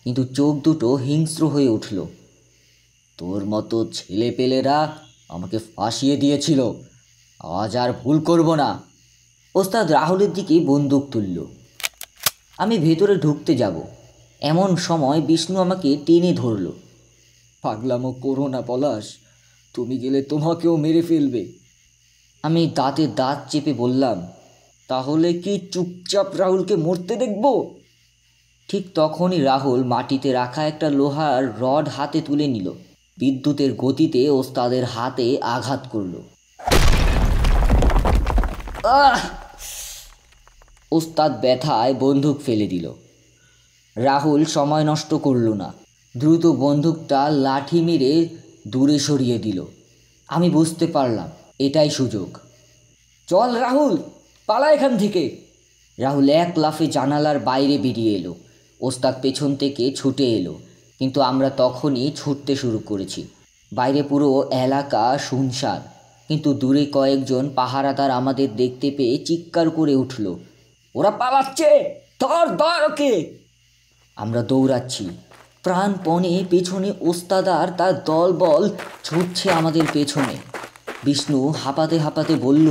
কিন্তু চোখ দুটো হিংস্র হয়ে উঠল। তোর মতো ছেলেপেলেরা আমাকে ফাঁসিয়ে দিয়েছিল, আজ আর ভুল করব না। ওস্তাদ রাহুলের দিকে বন্দুক তুলল। আমি ভেতরে ঢুকতে যাব, এমন সময় বিষ্ণু আমাকে টেনে ধরল। পাগলামো করো না পলাশ, তুমি গেলে তোমাকেও মেরে ফেলবে। আমি দাঁতে দাঁত চেপে বললাম, তাহলে কি চুপচাপ রাহুলকে মরতে দেখব? ঠিক তখনই রাহুল মাটিতে রাখা একটা লোহার রড হাতে তুলে নিল। বিদ্যুতের গতিতে ওস্তাদের হাতে আঘাত করল। ওস্তাদ ব্যথায় বন্দুক ফেলে দিল। রাহুল সময় নষ্ট করল না, দ্রুত বন্দুকটা লাঠি মেরে দূরে সরিয়ে দিল। আমি বুঝতে পারলাম এটাই সুযোগ। চল রাহুল, পালা এখান থেকে। রাহুল এক লাফে জানালার বাইরে বেরিয়ে এলো। ওস্তাদ পেছন থেকে ছুটে এলো, কিন্তু আমরা তখনই ছুটতে শুরু করেছি। বাইরে পুরো এলাকা শুনশান, কিন্তু দূরে কয়েকজন পাহারাদার আমাদের দেখতে পেয়ে চিৎকার করে উঠল, ওরা পালাচ্ছে, ধর ওকে। আমরা দৌড়াচ্ছি প্রাণপণে। পেছনে ওস্তাদ আর তার দলবল ছুটছে আমাদের পেছনে। বিষ্ণু হাঁপাতে হাঁপাতে বলল,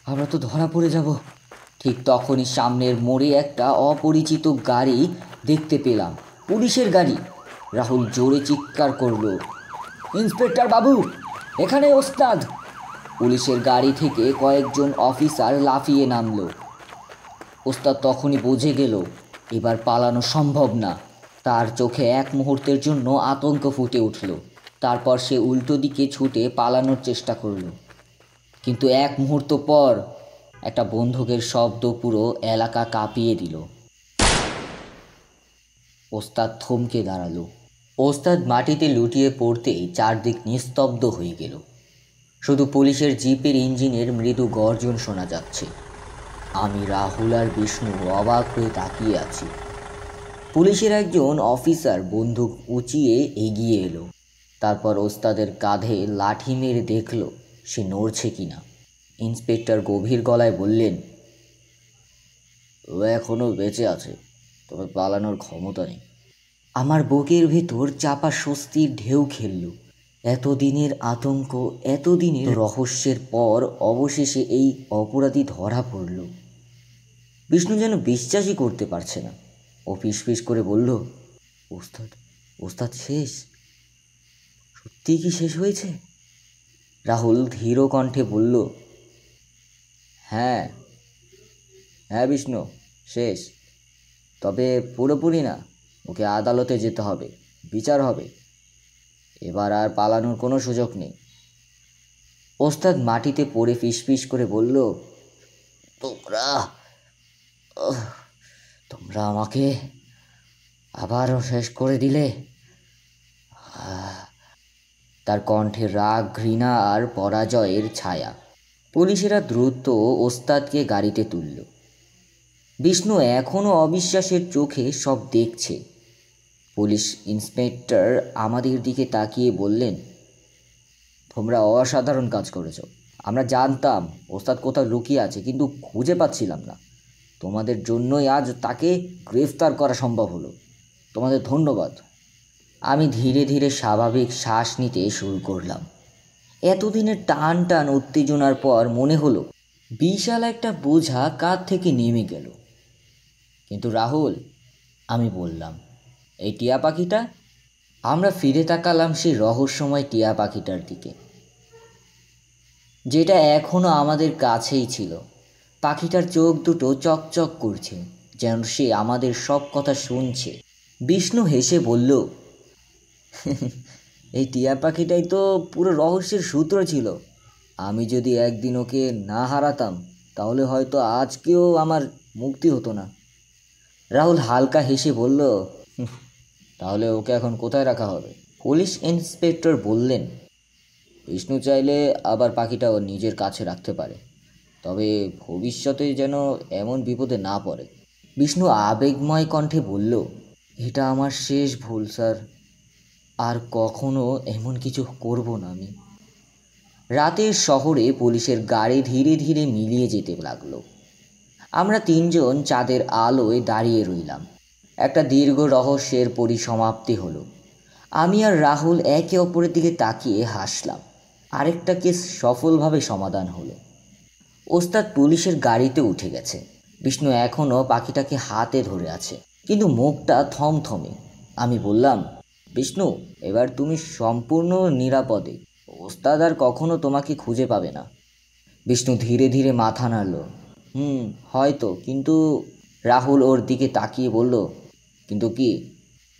আমরা তো ধরা পড়ে যাব। ঠিক তখনই সামনের মোড়ে একটা অপরিচিত গাড়ি দেখতে পেলাম, পুলিশের গাড়ি। রাহুল জোরে চিৎকার করলো, ইন্সপেক্টর বাবু, এখানে ওস্তাদ। পুলিশের গাড়ি থেকে কয়েকজন অফিসার লাফিয়ে নামলো। ওস্তাদ তখনই বুঝে গেল এবার পালানো সম্ভব না। তার চোখে এক মুহূর্তের জন্য আতঙ্ক ফুটে উঠল। তারপর সে উল্টো দিকে ছুটে পালানোর চেষ্টা করল, কিন্তু এক মুহূর্ত পর একটা বন্দুকের শব্দ পুরো এলাকা কাঁপিয়ে দিল। ওস্তাদ থমকে দাঁড়ালো। ওস্তাদ মাটিতে লুটিয়ে পড়তেই চারদিক নিস্তব্ধ হয়ে গেল। শুধু পুলিশের জিপের ইঞ্জিনের মৃদু গর্জন শোনা যাচ্ছে। আমি, রাহুল আর বিষ্ণু অবাক হয়ে তাকিয়ে আছি। পুলিশের একজন অফিসার বন্দুক উঁচিয়ে এগিয়ে এলো। তারপর ওস্তাদের কাঁধে লাঠি মেরে দেখল সে নড়ছে কিনা। ইন্সপেক্টর গভীর গলায় বললেন, ও এখনও বেঁচে আছে, তবে পালানোর ক্ষমতা নেই। আমার বুকের ভেতর চাপা স্বস্তির ঢেউ খেলল। এতদিনের আতঙ্ক, এতদিনের রহস্যের পর অবশেষে এই অপরাধী ধরা পড়ল। বিষ্ণু যেন বিশ্বাসই করতে পারছে না। ও ফিসফিস করে বলল, ওস্তাদ, ওস্তাদ শেষ? সত্যিই কি শেষ হয়েছে? রাহুল ধীর কণ্ঠে বলল, হ্যাঁ হ্যাঁ বিষ্ণু, শেষ। তবে পুরোপুরি না, ওকে আদালতে যেতে হবে, বিচার হবে। এবার আর পালানোর কোনো সুযোগ নেই। ওস্তাদ মাটিতে পড়ে ফিসফিস করে বলল, তোমরা তোমরা আমাকে আবারও শেষ করে দিলে। তার কণ্ঠে রাগ, ঘৃণা আর পরাজয়ের ছায়া। পুলিশেরা দ্রুত ওস্তাদকে গাড়িতে তুলল। বিষ্ণু এখনও অবিশ্বাসের চোখে সব দেখছে। পুলিশ ইন্সপেক্টর আমাদের দিকে তাকিয়ে বললেন, তোমরা অসাধারণ কাজ করেছ। আমরা জানতাম ওস্তাদ কোথাও লুকিয়ে আছে, কিন্তু খুঁজে পাচ্ছিলাম না। তোমাদের জন্যই আজ তাকে গ্রেফতার করা সম্ভব হলো। তোমাদের ধন্যবাদ। আমি ধীরে ধীরে স্বাভাবিক শ্বাস নিতে শুরু করলাম। এতদিনের টান টান উত্তেজনার পর মনে হলো বিশাল একটা বোঝা কাঁধ থেকে নেমে গেল। কিন্তু রাহুল, আমি বললাম, এই টিয়া পাখিটা? আমরা ফিরে তাকালাম সেই রহস্যময় টিয়া পাখিটার দিকে, যেটা এখনও আমাদের কাছেই ছিল। পাখিটার চোখ দুটো চকচক করছে, যেন সে আমাদের সব কথা শুনছে। বিষ্ণু হেসে বলল, এই টিয়া পাখিটাই তো পুরো রহস্যের সূত্র ছিল। আমি যদি একদিন ওকে না হারাতাম, তাহলে হয়তো আজকেও আমার মুক্তি হতো না। রাহুল হালকা হেসে বলল, তাহলে ওকে এখন কোথায় রাখা হবে? পুলিশ ইন্সপেক্টর বললেন, বিষ্ণু চাইলে আবার পাখিটা ওর নিজের কাছে রাখতে পারে, তবে ভবিষ্যতে যেন এমন বিপদে না পড়ে। বিষ্ণু আবেগময় কণ্ঠে বলল, এটা আমার শেষ ভুল স্যার, আর কখনো এমন কিছু করব না আমি। রাতের শহরে পুলিশের গাড়ি ধীরে ধীরে মিলিয়ে যেতে লাগলো। আমরা তিনজন চাঁদের আলোয় দাঁড়িয়ে রইলাম। একটা দীর্ঘ রহস্যের পরিসমাপ্তি হলো। আমি আর রাহুল একে অপরের দিকে তাকিয়ে হাসলাম। আরেকটা কেস সফলভাবে সমাধান হলো। ওস্তাদ পুলিশের গাড়িতে উঠে গেছে। বিষ্ণু এখনও পাখিটাকে হাতে ধরে আছে, কিন্তু মুখটা থমথমে। আমি বললাম, বিষ্ণু, এবার তুমি সম্পূর্ণ নিরাপদে। ওস্তাদ আর কখনো তোমাকে খুঁজে পাবে না। বিষ্ণু ধীরে ধীরে মাথা নাড়ল। হয়তো, কিন্তু। রাহুল ওর দিকে তাকিয়ে বলল, কিন্তু কি?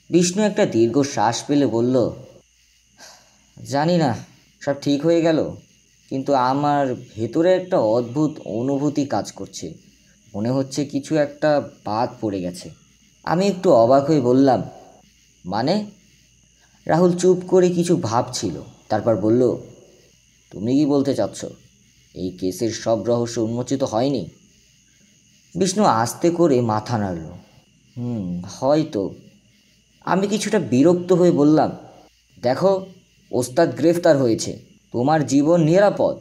বিষ্ণু একটা দীর্ঘ শ্বাস ফেলে বলল, জানি না সব ঠিক হয়ে গেল, কিন্তু আমার ভেতরে একটা অদ্ভুত অনুভূতি কাজ করছে। মনে হচ্ছে কিছু একটা বাদ পড়ে গেছে। আমি একটু অবাক হয়ে বললাম, মানে? রাহুল চুপ করে কিছু ভাবছিল, তারপর বলল, তুমি কি বলতে চাচ্ছ? এই কেসের সব রহস্য উন্মোচিত হয়নি? বিষ্ণু আস্তে করে মাথা নাড়ল। হয়তো। আমি কিছুটা বিরক্ত হয়ে বললাম, দেখো, ওস্তাদ গ্রেফতার হয়েছে, তোমার জীবন নিরাপদ,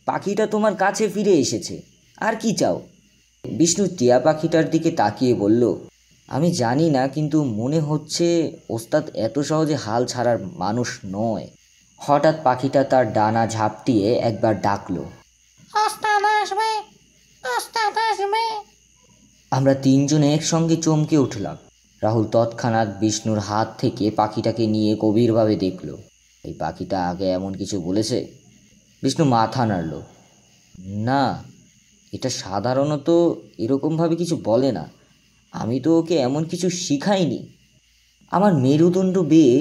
পাখিটা তোমার কাছে ফিরে এসেছে, আর কি চাও? বিষ্ণু টিয়া পাখিটার দিকে তাকিয়ে বলল, আমি জানি না, কিন্তু মনে হচ্ছে ওস্তাদ এত সহজে হাল ছাড়ার মানুষ নয়। হঠাৎ পাখিটা তার ডানা ঝাপটিয়ে একবার ডাকলো, ওস্তাদ আসবে, ওস্তাদ আসবে। আমরা তিনজনে একসঙ্গে চমকে উঠলাম। রাহুল তৎক্ষণাৎ বিষ্ণুর হাত থেকে পাখিটাকে নিয়ে গভীরভাবে দেখল। এই পাখিটা আগে এমন কিছু বলেছে? বিষ্ণু মাথা নাড়ল। না, এটা সাধারণত এরকমভাবে কিছু বলে না। আমি তো ওকে এমন কিছু শিখাইনি। আমার মেরুদণ্ড বেয়ে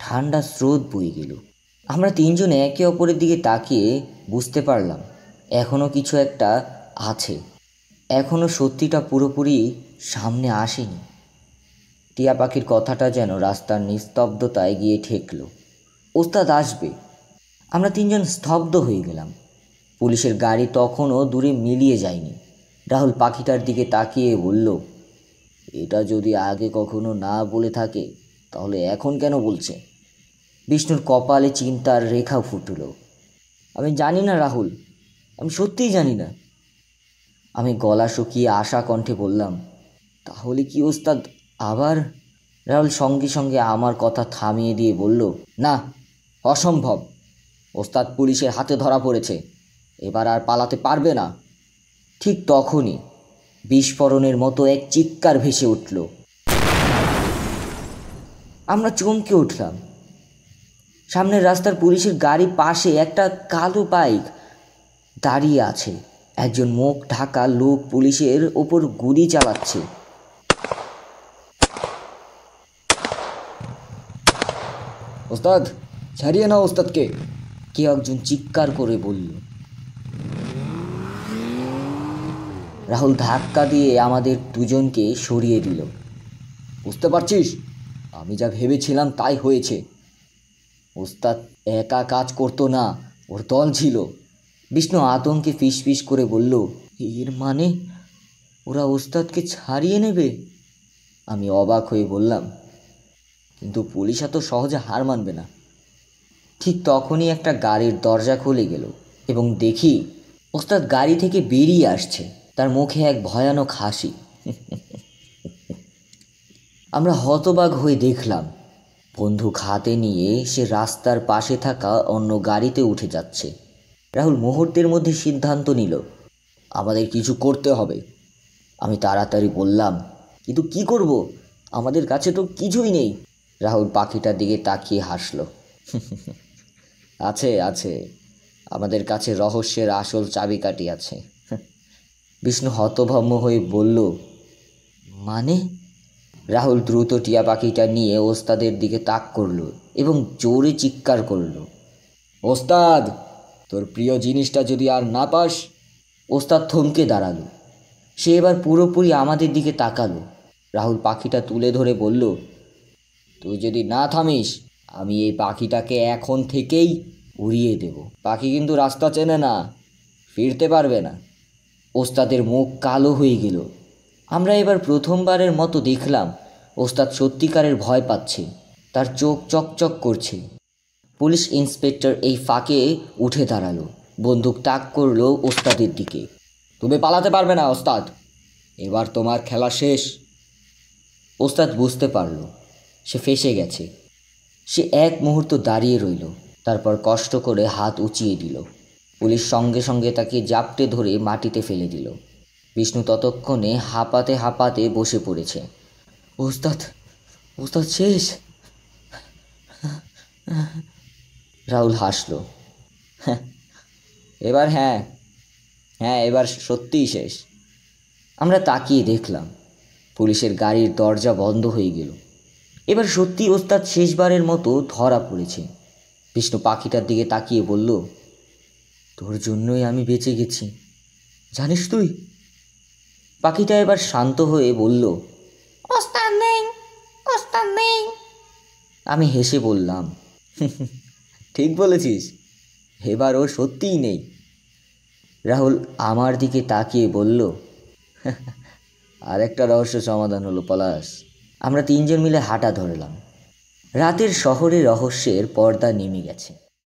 ঠান্ডা স্রোত বয়ে গেল। আমরা তিনজন একে অপরের দিকে তাকিয়ে বুঝতে পারলাম এখনও কিছু একটা আছে, এখনও সত্যিটা পুরোপুরি সামনে আসেনি। টিয়া পাখির কথাটা যেন রাস্তার নিস্তব্ধতায় গিয়ে ঠেকল। ওস্তাদ আসবে, আমরা তিনজন স্তব্ধ হয়ে গেলাম। পুলিশের গাড়ি তখনও দূরে মিলিয়ে যায়নি। রাহুল পাখিটার দিকে তাকিয়ে বলল, এটা যদি আগে কখনো না বলে থাকে তাহলে এখন কেন বলছে? বিষ্ণুর কপালে চিন্তার রেখা ফুটল। আমি জানি না রাহুল, আমি সত্যিই জানি না। আমি গলা শুকিয়ে আশা কণ্ঠে বললাম, তাহলে কি ওস্তাদ আবার? রাহুল সঙ্গে সঙ্গে আমার কথা থামিয়ে দিয়ে বলল, না, অসম্ভব। ওস্তাদ পুলিশের হাতে ধরা পড়েছে, এবার আর পালাতে পারবে না। ঠিক তখনই বিস্ফোরণের মতো এক চিৎকার ভেসে উঠল। আমরা চমকে উঠলাম। সামনের রাস্তার পুলিশের গাড়ি পাশে একটা কালো বাইক দাঁড়িয়ে আছে। একজন মুখ ঢাকা লোক পুলিশের ওপর গুলি চালাচ্ছে। ওস্তাদ, ছাড়িয়ে নাও ওস্তাদকে। কেউ একজন চিৎকার করে বলল। রাহুল ধাক্কা দিয়ে আমাদের দুজনকে সরিয়ে দিল। বুঝতে পারছিস, আমি যা ভেবেছিলাম তাই হয়েছে। ওস্তাদ একা কাজ করতো না, ওর দল ছিল। বিষ্ণু আতঙ্কে ফিসফিস করে বলল, এর মানে ওরা ওস্তাদকে ছাড়িয়ে নেবে? আমি অবাক হয়ে বললাম, কিন্তু পুলিশ এত সহজে হার মানবে না। ঠিক তখনই একটা গাড়ির দরজা খুলে গেল এবং দেখি ওস্তাদ গাড়ি থেকে বেরিয়ে আসছে। তার মুখে এক ভয়ানক হাসি। আমরা হতবাক হয়ে দেখলাম, বন্দুক হাতে নিয়ে সে রাস্তার পাশে থাকা অন্য গাড়িতে উঠে যাচ্ছে। রাহুল মুহূর্তের মধ্যে সিদ্ধান্ত নিল, আমাদের কিছু করতে হবে। আমি তাড়াতাড়ি বললাম, কিন্তু কি করব? আমাদের কাছে তো কিছুই নেই। রাহুল পাখিটার দিকে তাকিয়ে হাসল। আছে আছে, আমাদের কাছে রহস্যের আসল চাবিকাঠি আছে। বিষ্ণু হতভম্ব হয়ে বলল, মানে? রাহুল দ্রুত টিয়া পাখিটা নিয়ে ওস্তাদের দিকে তাক করল এবং জোরে চিৎকার করল, ওস্তাদ, তোর প্রিয় জিনিসটা যদি আর না পাস। ওস্তাদ থমকে দাঁড়ালো। সে এবার পুরোপুরি আমাদের দিকে তাকালো। রাহুল পাখিটা তুলে ধরে বলল, তুই যদি না থামিস, আমি এই পাখিটাকে এখন থেকেই উড়িয়ে দেব। পাখি কিন্তু রাস্তা চেনে না, ফিরতে পারবে না। ওস্তাদের মুখ কালো হয়ে গেল। আমরা এবার প্রথমবারের মতো দেখলাম ওস্তাদ সত্যিকারের ভয় পাচ্ছে। তার চোখ চকচক করছে। পুলিশ ইন্সপেক্টর এই ফাঁকে উঠে দাঁড়ালো, বন্দুক তাক করলো ওস্তাদের দিকে। তুমি পালাতে পারবে না ওস্তাদ, এবার তোমার খেলা শেষ। ওস্তাদ বুঝতে পারল সে ফেঁসে গেছে। সে এক মুহূর্ত দাঁড়িয়ে রইল, তারপর কষ্ট করে হাত উঁচিয়ে দিল। পুলিশ সঙ্গে সঙ্গে তাকে জাপটে ধরে মাটিতে ফেলে দিল। বিষ্ণু ততক্ষণে হাঁপাতে হাঁপাতে বসে পড়েছে। ওস্তাদ, ওস্তাদ শেষ। রাহুল হাসল। এবার হ্যাঁ, এবার সত্যিই শেষ। আমরা তাকিয়ে দেখলাম পুলিশের গাড়ির দরজা বন্ধ হয়ে গেল। এবার সত্যি ওস্তাদ শেষবারের মতো ধরা পড়েছে। বিষ্ণু পাখিটার দিকে তাকিয়ে বলল, তোর জন্যই আমি বেঁচে গেছি, জানিস তুই? পাখিটা এবার শান্ত হয়ে বলল, ওস্তাদ নেই, ওস্তাদ নেই। আমি হেসে বললাম, ঠিক বলেছিস, এবার ও সত্যিই নেই। রাহুল আমার দিকে তাকিয়ে বলল, আরেকটা রহস্য সমাধান হলো পলাশ। আমরা তিনজন মিলে হাঁটা ধরলাম। রাতের শহরে রহস্যের পর্দা নেমে গেছে।